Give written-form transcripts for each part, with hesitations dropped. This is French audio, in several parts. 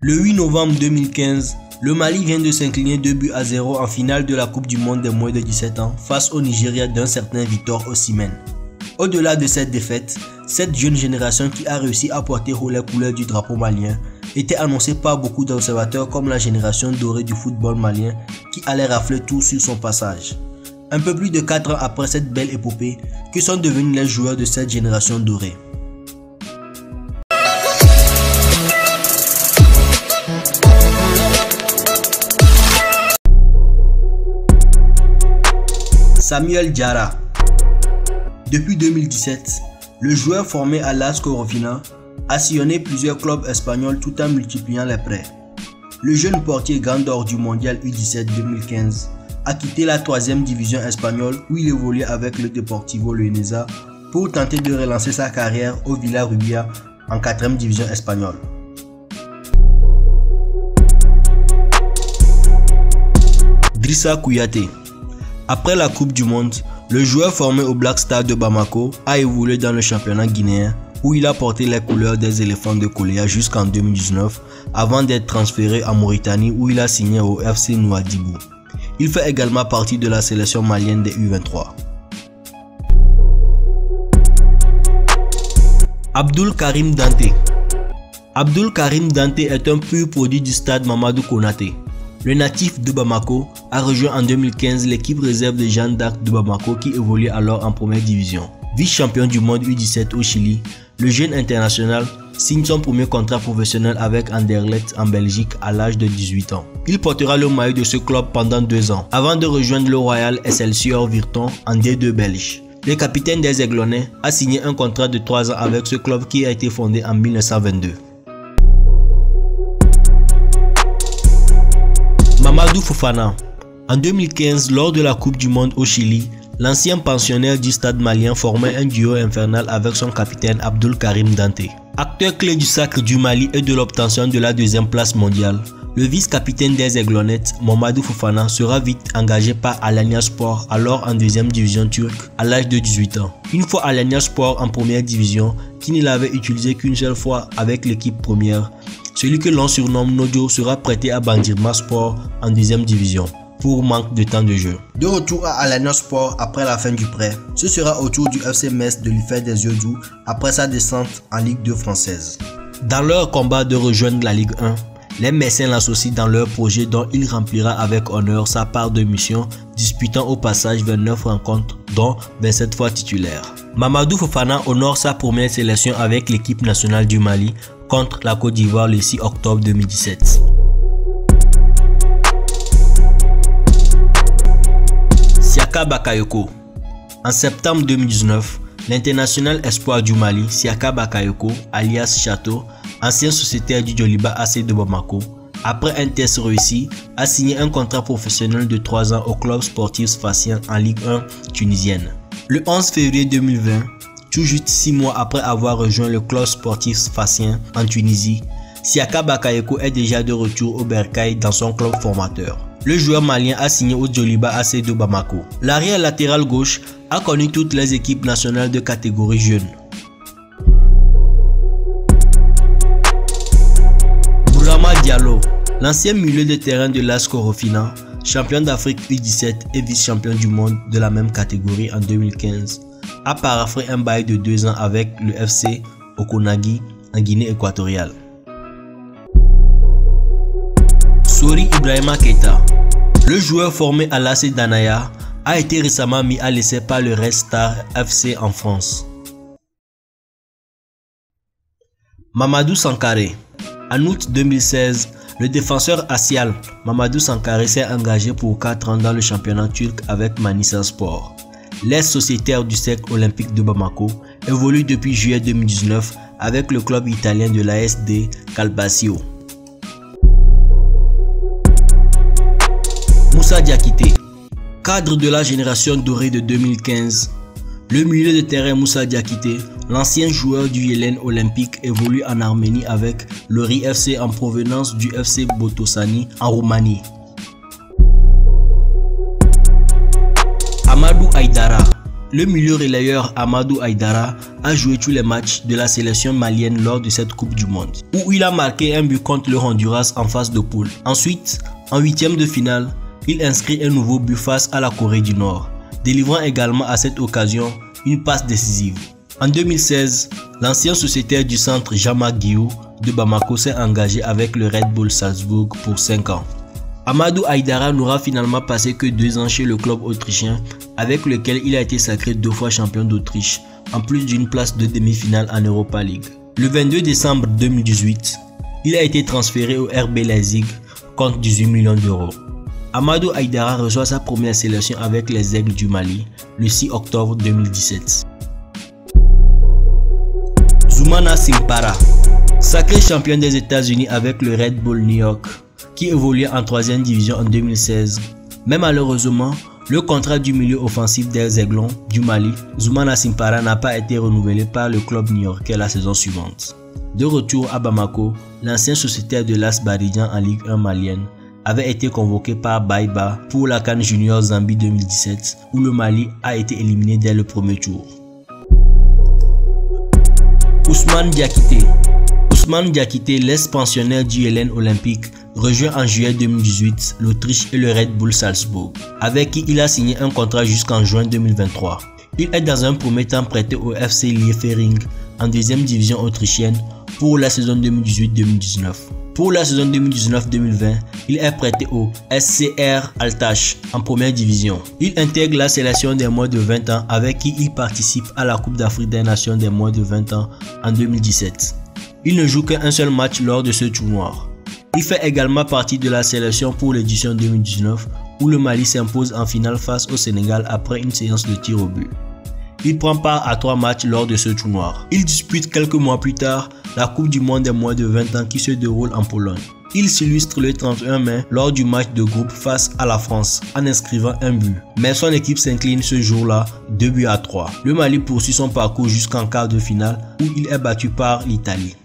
Le 8 novembre 2015, le Mali vient de s'incliner 2-0 en finale de la Coupe du Monde des moins de 17 ans face au Nigeria d'un certain Victor Osimhen. Au-delà de cette défaite, cette jeune génération qui a réussi à porter haut les couleurs du drapeau malien était annoncée par beaucoup d'observateurs comme la génération dorée du football malien qui allait rafler tout sur son passage. Un peu plus de 4 ans après cette belle épopée, que sont devenus les joueurs de cette génération dorée? Samuel Diarra. Depuis 2017, le joueur formé à l'AS Corofina a sillonné plusieurs clubs espagnols tout en multipliant les prêts. Le jeune portier grand d'or du mondial U17 2015 a quitté la 3e division espagnole où il évoluait avec le Deportivo Leonesa pour tenter de relancer sa carrière au Villarrubia en 4e division espagnole. Drissa Kouyaté. Après la Coupe du Monde, le joueur formé au Black Stars de Bamako a évolué dans le championnat guinéen où il a porté les couleurs des éléphants de Koléa jusqu'en 2019 avant d'être transféré en Mauritanie où il a signé au FC Nouadhibou. Il fait également partie de la sélection malienne des U23. Abdoul Karim Dante. Abdoul Karim Dante est un pur produit du stade Mamadou Konaté. Le natif de Bamako a rejoint en 2015 l'équipe réserve de Jeanne d'Arc de Bamako qui évolue alors en première division. Vice-champion du monde U17 au Chili, le jeune international signe son premier contrat professionnel avec Anderlecht en Belgique à l'âge de 18 ans. Il portera le maillot de ce club pendant 2 ans, avant de rejoindre le Royal Excelsior Virton en D2 belge. Le capitaine des Aiglonnais a signé un contrat de 3 ans avec ce club qui a été fondé en 1922. Mamadou Fofana. En 2015, lors de la Coupe du Monde au Chili, l'ancien pensionnaire du stade malien formait un duo infernal avec son capitaine Abdoul Karim Dante. Acteur clé du sacre du Mali et de l'obtention de la 2e place mondiale, le vice-capitaine des Aiglonnettes, Mamadou Fofana, sera vite engagé par Alanyaspor, alors en 2e division turque, à l'âge de 18 ans. Une fois Alanyaspor en première division, qui ne l'avait utilisé qu'une seule fois avec l'équipe première, celui que l'on surnomme Nodio sera prêté à Bandirmaspor en 2e division pour manque de temps de jeu. De retour à Alanyaspor après la fin du prêt, ce sera au tour du FC Metz de lui faire des yeux doux après sa descente en Ligue 2 française. Dans leur combat de rejoindre la Ligue 1, les Messins l'associent dans leur projet dont il remplira avec honneur sa part de mission, disputant au passage 29 rencontres dont 27 fois titulaire. Mamadou Fofana honore sa première sélection avec l'équipe nationale du Mali contre la Côte d'Ivoire le 6 octobre 2017. Siaka Bakayoko. En septembre 2019, l'international espoir du Mali, Siaka Bakayoko, alias Chateau, ancien sociétaire du Djoliba AC de Bamako, après un test réussi, a signé un contrat professionnel de 3 ans au club sportif sfaxien en Ligue 1 tunisienne. Le 11 février 2020, tout juste 6 mois après avoir rejoint le club sportif sfaxien en Tunisie, Siaka Bakayoko est déjà de retour au Bercail dans son club formateur. Le joueur malien a signé au Djoliba AC de Bamako. L'arrière latéral gauche a connu toutes les équipes nationales de catégorie jeune. Bourama Diallo, l'ancien milieu de terrain de l'AS Corofina, champion d'Afrique U17 et vice-champion du monde de la même catégorie en 2015, a paraphé un bail de 2 ans avec le FC Okonagui en Guinée équatoriale. Sori Ibrahima Keita, le joueur formé à l'AC Danaya, a été récemment mis à l'essai par le Red Star FC en France. Mamadou Sankaré. En août 2016, le défenseur axial Mamadou Sankaré s'est engagé pour 4 ans dans le championnat turc avec Manisaspor. L'ex-sociétaire du cercle olympique de Bamako évolue depuis juillet 2019 avec le club italien de l'ASD Calbasio. Moussa Diakité, cadre de la génération dorée de 2015, le milieu de terrain Moussa Diakité, l'ancien joueur du Yélen olympique, évolue en Arménie avec l'Ori FC en provenance du FC Botosani en Roumanie. Amadou Aïdara, Le milieu relayeur Amadou Aïdara a joué tous les matchs de la sélection malienne lors de cette Coupe du Monde, où il a marqué un but contre le Honduras en phase de poule. Ensuite, en huitième de finale, il inscrit un nouveau but face à la Corée du Nord, délivrant également à cette occasion une passe décisive. En 2016, l'ancien sociétaire du centre Jean-Marc Guillou de Bamako s'est engagé avec le Red Bull Salzbourg pour 5 ans. Amadou Aïdara n'aura finalement passé que 2 ans chez le club autrichien avec lequel il a été sacré 2 fois champion d'Autriche, en plus d'une place de demi-finale en Europa League. Le 22 décembre 2018, il a été transféré au RB Leipzig contre 18 millions d'euros. Amadou Aïdara reçoit sa première sélection avec les Aigles du Mali le 6 octobre 2017. Zoumana Simpara, sacré champion des États-Unis avec le Red Bull New York, qui évoluait en 3e division en 2016. Mais malheureusement, le contrat du milieu offensif des Aiglons du Mali, Zoumana Simpara, n'a pas été renouvelé par le club new-yorkais la saison suivante. De retour à Bamako, l'ancien sociétaire de l'AS Abidjan en Ligue 1 malienne avait été convoqué par Baïba pour la CAN Junior Zambie 2017, où le Mali a été éliminé dès le premier tour. Ousmane Diakité. Ousmane Diakité, l'ex-pensionnaire du Hélène Olympique, rejoint en juillet 2018 l'Autriche et le Red Bull Salzbourg, avec qui il a signé un contrat jusqu'en juin 2023. Il est dans un premier temps prêté au FC Liefering en 2e division autrichienne pour la saison 2018-2019. Pour la saison 2019-2020, il est prêté au SCR Altach en première division. Il intègre la sélection des moins de 20 ans avec qui il participe à la Coupe d'Afrique des Nations des moins de 20 ans en 2017. Il ne joue qu'un seul match lors de ce tournoi. Il fait également partie de la sélection pour l'édition 2019 où le Mali s'impose en finale face au Sénégal après une séance de tir au but. Il prend part à 3 matchs lors de ce tournoi. Il dispute quelques mois plus tard la Coupe du Monde des moins de 20 ans qui se déroule en Pologne. Il s'illustre le 31 mai lors du match de groupe face à la France en inscrivant un but. Mais son équipe s'incline ce jour-là 2-3. Le Mali poursuit son parcours jusqu'en quart de finale où il est battu par l'Italie.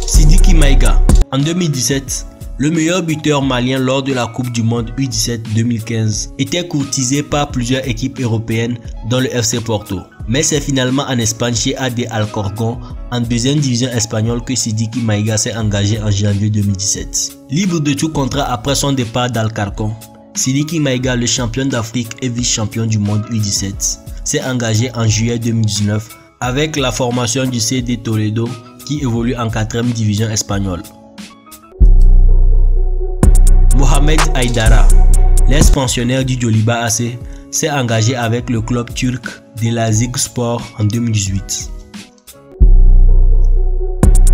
Sidiki Maïga. En 2017, le meilleur buteur malien lors de la Coupe du Monde U17 2015 était courtisé par plusieurs équipes européennes dont le FC Porto. Mais c'est finalement en Espagne chez AD Alcorcón en 2e division espagnole que Sidiki Maïga s'est engagé en janvier 2017. Libre de tout contrat après son départ d'Alcorcón, Sidiki Maïga, le champion d'Afrique et vice-champion du monde U17, s'est engagé en juillet 2019 avec la formation du CD Toledo qui évolue en 4e division espagnole. Mohamed Aïdara, l'ex-pensionnaire du Djoliba AC, s'est engagé avec le club turc d'Elazığspor en 2018.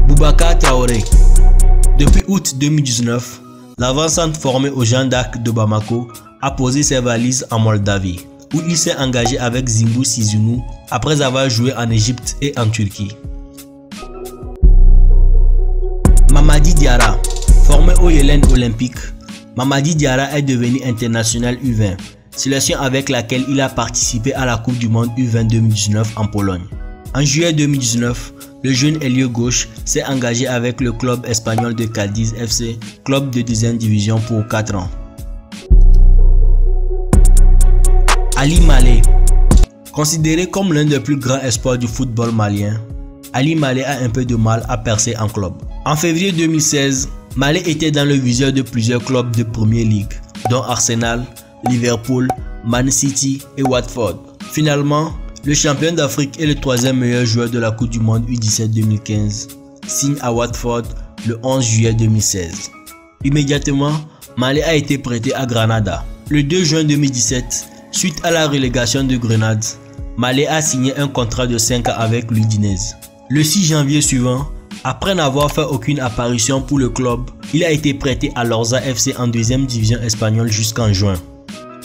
Boubacar Traoré. Depuis août 2019, l'avant-centre formé au Jeanne d'Arc de Bamako a posé ses valises en Moldavie, où il s'est engagé avec Zimbu Sizunu après avoir joué en Égypte et en Turquie. Mamadi Diarra. Formé au Hélène Olympique, Mamadi Diarra est devenu international U20, sélection avec laquelle il a participé à la Coupe du Monde U20 2019 en Pologne. En juillet 2019, le jeune ailier gauche s'est engagé avec le club espagnol de Cadiz FC, club de 2e division pour 4 ans. Ali Malé. Considéré comme l'un des plus grands espoirs du football malien, Ali Malé a un peu de mal à percer en club. En février 2016, Malé était dans le viseur de plusieurs clubs de Premier League, dont Arsenal, Liverpool, Man City et Watford. Finalement, le champion d'Afrique et le 3e meilleur joueur de la Coupe du Monde U17 2015 signe à Watford le 11 juillet 2016. Immédiatement, Malé a été prêté à Granada. Le 2 juin 2017, suite à la relégation de Grenade, Malé a signé un contrat de 5 ans avec l'Udinese. Le 6 janvier suivant, après n'avoir fait aucune apparition pour le club, il a été prêté à l'Orza FC en 2e division espagnole jusqu'en juin.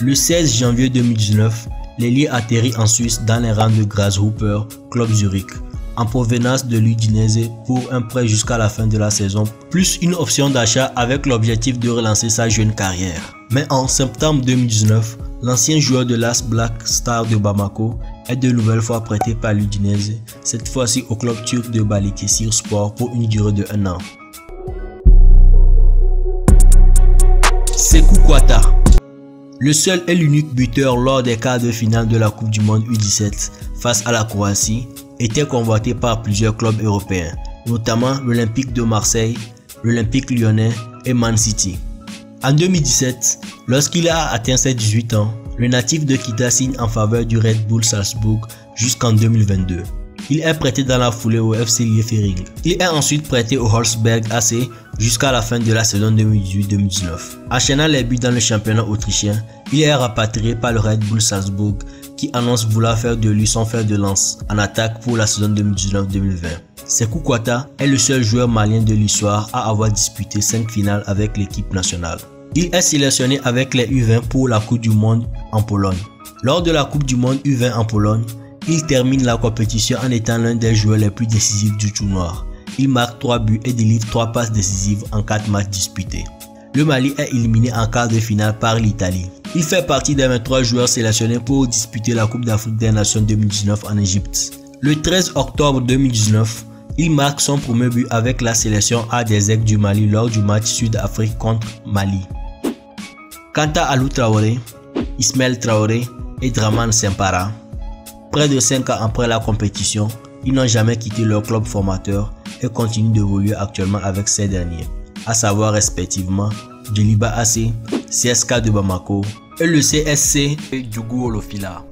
Le 16 janvier 2019, l'ailier atterrit en Suisse dans les rangs de Grasshopper Club Zurich, en provenance de l'Udinese pour un prêt jusqu'à la fin de la saison, plus une option d'achat avec l'objectif de relancer sa jeune carrière. Mais en septembre 2019, l'ancien joueur de l'AS Black Star de Bamako est de nouvelle fois prêté par l'Udinese, cette fois-ci au club turc de Balıkesirspor pour une durée de 1 an. Sékou Kouyaté. Le seul et l'unique buteur lors des quarts de finale de la Coupe du Monde U17 face à la Croatie était convoité par plusieurs clubs européens, notamment l'Olympique de Marseille, l'Olympique lyonnais et Man City. En 2017, lorsqu'il a atteint ses 18 ans, le natif de Kita signe en faveur du Red Bull Salzbourg jusqu'en 2022. Il est prêté dans la foulée au FC Liefering. Il est ensuite prêté au Wolfsberg AC jusqu'à la fin de la saison 2018-2019. Enchaînant les buts dans le championnat autrichien, il est rapatrié par le Red Bull Salzbourg qui annonce vouloir faire de lui son fer de lance en attaque pour la saison 2019-2020. Sékou Kouata est le seul joueur malien de l'histoire à avoir disputé 5 finales avec l'équipe nationale. Il est sélectionné avec les U20 pour la Coupe du Monde en Pologne. Lors de la Coupe du Monde U20 en Pologne, il termine la compétition en étant l'un des joueurs les plus décisifs du tournoi. Il marque 3 buts et délivre 3 passes décisives en 4 matchs disputés. Le Mali est éliminé en quart de finale par l'Italie. Il fait partie des 23 joueurs sélectionnés pour disputer la Coupe d'Afrique des Nations 2019 en Égypte. Le 13 octobre 2019, il marque son premier but avec la sélection A des Aigles du Mali lors du match Sud-Afrique contre Mali. Quant à Alou Traoré, Ismaël Traoré et Dramane Sempara, près de 5 ans après la compétition, ils n'ont jamais quitté leur club formateur et continuent d'évoluer actuellement avec ces derniers, à savoir respectivement Djeliba AC, CSK de Bamako et le CSC Djougou Olofila.